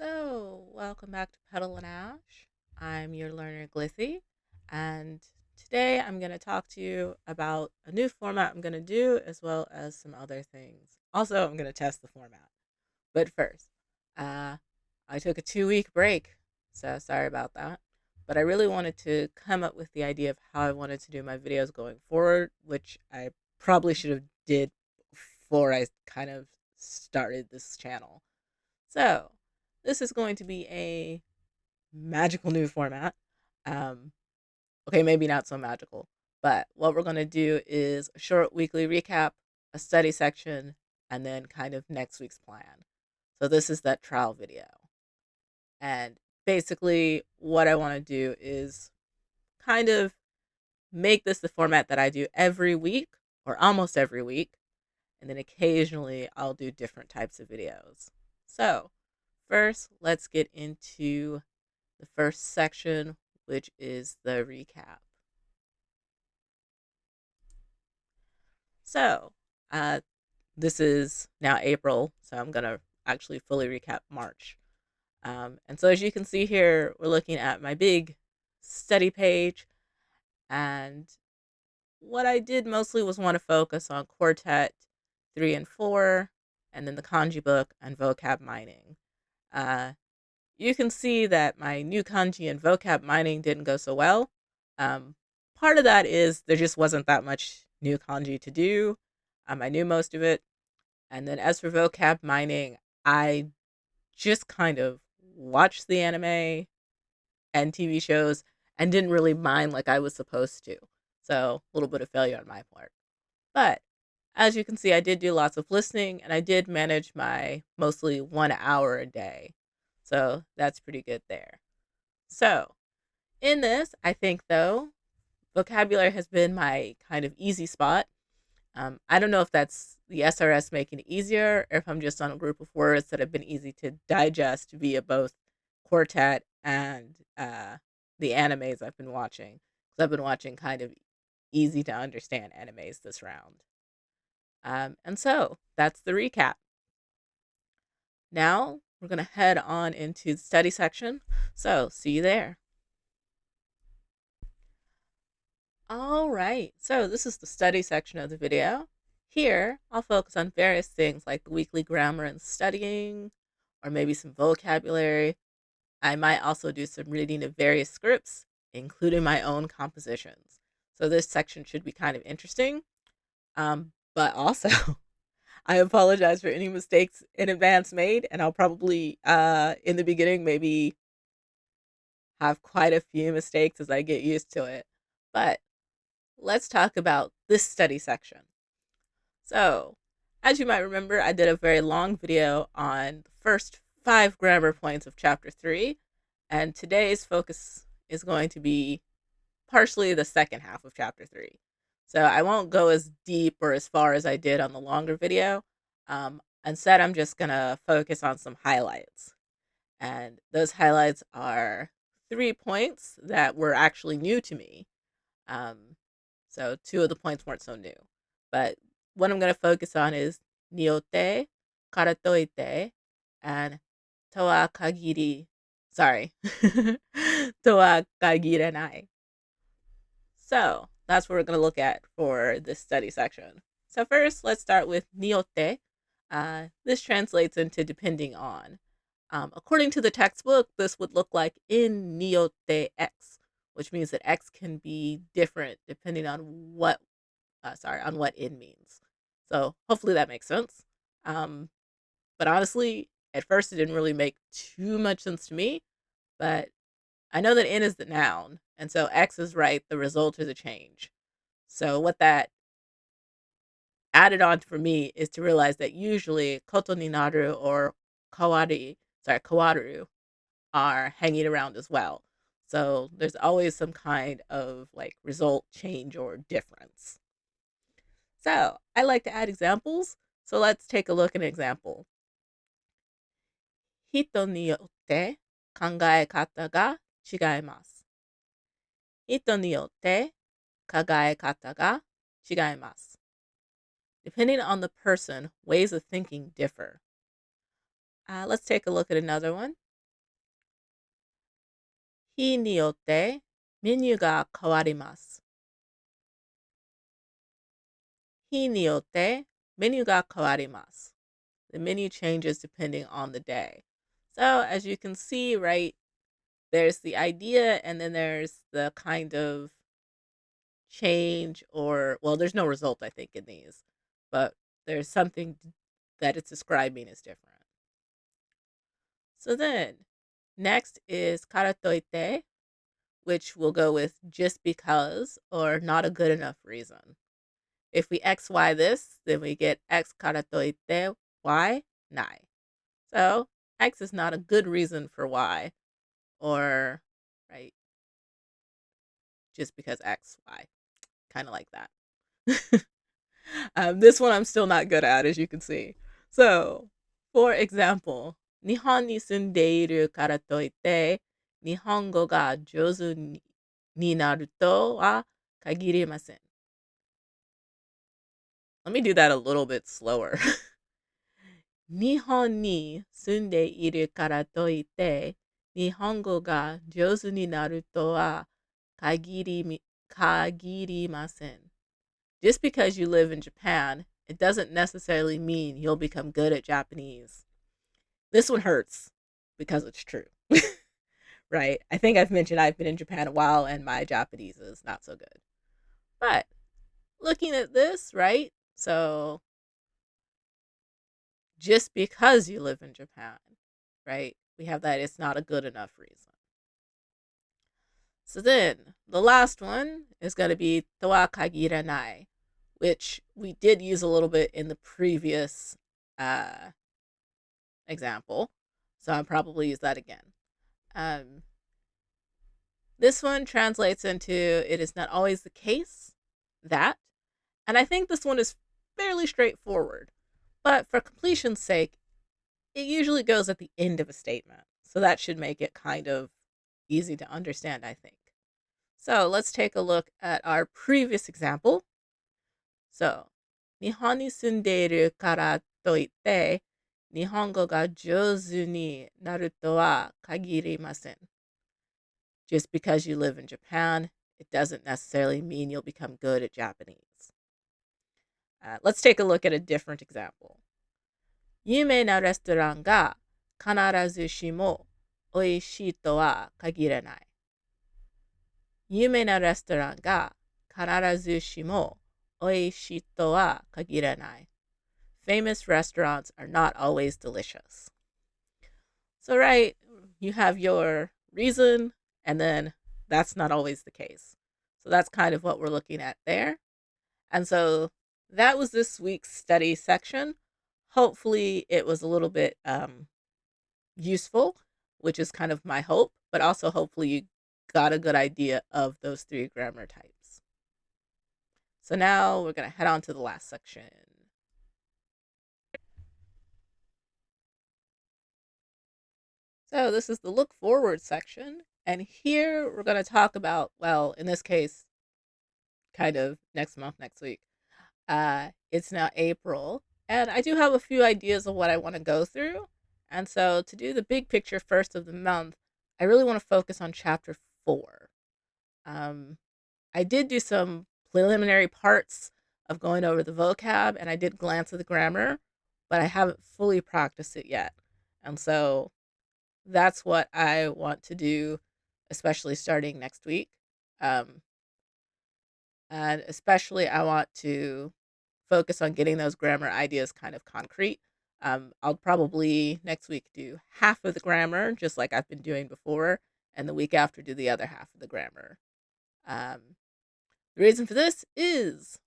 Welcome back to Pedal and Ash. I'm your learner, Glithy, and today I'm going to talk to you about a new format I'm going to do as well as some other things. Also, I'm going to test the format. But first, uh, I took a 2 week break, so sorry about that. But I really wanted to come up with the idea of how I wanted to do my videos going forward, which I probably should have did before I kind of started this channel. So, this is going to be a magical new format. Um, okay, maybe not so magical, but what we're going to do is a short weekly recap, a study section, and then kind of next week's plan. So, this is that trial video. And basically, what I want to do is kind of make this the format that I do every week or almost every week. And then occasionally I'll do different types of videos. So, first, let's get into the first section, which is the recap. So, uh, this is now April, so I'm going to actually fully recap March. And so, as you can see here, we're looking at my big study page. And what I did mostly was want to focus on Quartet 3 and 4, and then the kanji book and vocab mining. Uh, you can see that my new kanji and vocab mining didn't go so well. Um, Part of that is there just wasn't that much new kanji to do. I knew most of it. And then as for vocab mining, I just kind of watched the anime and TV shows and didn't really mind like I was supposed to. So a little bit of failure on my part. But as you can see, I did do lots of listening and I did manage my mostly 1 hour a day. So that's pretty good there. So in this, I think though, vocabulary has been my kind of easy spot. I don't know if that's the SRS making it easier or if I'm just on a group of words that have been easy to digest via both Quartet and the animes I've been watching. Because I've been watching kind of easy to understand animes this round. And so that's the recap. Now we're going to head on into the study section. So see you there. All right, so this is the study section of the video. Here, I'll focus on various things like the weekly grammar and studying, or maybe some vocabulary. I might also do some reading of various scripts, including my own compositions. So this section should be kind of interesting. But also, I apologize for any mistakes in advance made, and I'll probably, in the beginning, maybe have quite a few mistakes as I get used to it. But let's talk about this study section. So, as you might remember, I did a very long video on the first 5 grammar points of chapter 3, and today's focus is going to be partially the second half of chapter 3. So I won't go as deep or as far as I did on the longer video. Instead, I'm just going to focus on some highlights. And those highlights are 3 points that were actually new to me. So 2 of the points weren't so new. But what I'm going to focus on is niよって,からといって, and to wa kagiri. Sorry. to wa kagiranai. So that's what we're going to look at for this study section. So first, let's start with niよって. This translates into depending on. According to the textbook, this would look like in niよって X, which means that X can be different depending on on what in means. So hopefully that makes sense. But honestly, at first it didn't really make too much sense to me, but I know that in is the noun, and so X is right, the result is a change. So what that added on for me is to realize that usually koto ni naru or kawaru are hanging around as well. So there's always some kind of like result change or difference. So I like to add examples. So let's take a look at an example. 人によって考え方が違います。人によって考え方が違います。Depending on the person, ways of thinking differ. Let's take a look at another one. 日によってメニューが変わります。日によってメニューが変わります。The menu changes depending on the day. So as you can see, right, there's the idea and then there's the kind of change or, well, there's no result, I think, in these, but there's something that it's describing is different. So then next isからといって, which will go with just because or not a good enough reason. If we XY this, then we get X からといって Y ない. So X is not a good reason for Y, or, right, just because X, Y. Kind of like that. This one I'm still not good at, as you can see. So, for example, 日本に住んでいるからといって、日本語が上手になるとは限りません. Let me do that a little bit slower. 日本に住んでいるからといって、日本語が上手になるとは限りません. Just because you live in Japan, it doesn't necessarily mean you'll become good at Japanese. This one hurts because it's true. Right? I think I've mentioned I've been in Japan a while and my Japanese is not so good. But looking at this, right? So just because you live in Japan, right? We have that it's not a good enough reason. So then the last one is going to be とは限らない, which we did use a little bit in the previous example. So I'll probably use that again. This one translates into it is not always the case that, and I think this one is fairly straightforward, but for completion's sake, it usually goes at the end of a statement. So that should make it kind of easy to understand, I think. So let's take a look at our previous example. So, 日本に住んでいるからといって、日本語が上手になるとは限りません. Just because you live in Japan, it doesn't necessarily mean you'll become good at Japanese. Let's take a look at a different example. 有名なレストランが必ずしも美味しいとは限らない. 有名なレストランが必ずしも美味しいとは限らない. Famous restaurants are not always delicious. So, right, you have your reason, and then that's not always the case. So that's kind of what we're looking at there. And so that was this week's study section. Hopefully it was a little bit useful, which is kind of my hope, but also hopefully you got a good idea of those three grammar types. So now we're going to head on to the last section. So this is the look forward section. And here we're going to talk about, well, in this case, kind of next month, next week. It's now April. And I do have a few ideas of what I want to go through. And so to do the big picture first of the month, I really want to focus on chapter 4. I did do some preliminary parts of going over the vocab, and I did glance at the grammar, but I haven't fully practiced it yet. And so that's what I want to do, especially starting next week. And especially I want to focus on getting those grammar ideas kind of concrete. I'll probably next week do half of the grammar, just like I've been doing before, and the week after do the other half of the grammar. The reason for this is,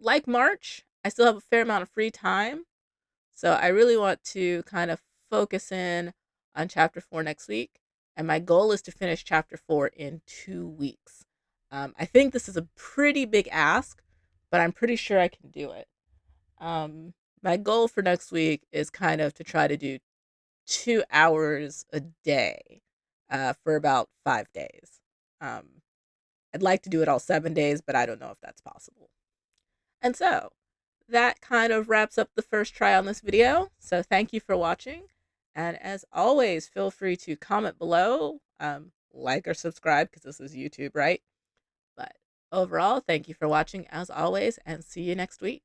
like March, I still have a fair amount of free time. So I really want to kind of focus in on chapter 4 next week. And my goal is to finish chapter 4 in 2 weeks. I think this is a pretty big ask, but I'm pretty sure I can do it. My goal for next week is kind of to try to do 2 hours a day for about 5 days. I'd like to do it all 7 days, but I don't know if that's possible. And so that kind of wraps up the first try on this video. So thank you for watching. And as always, feel free to comment below. like or subscribe because this is YouTube, right? But overall, thank you for watching as always, and see you next week.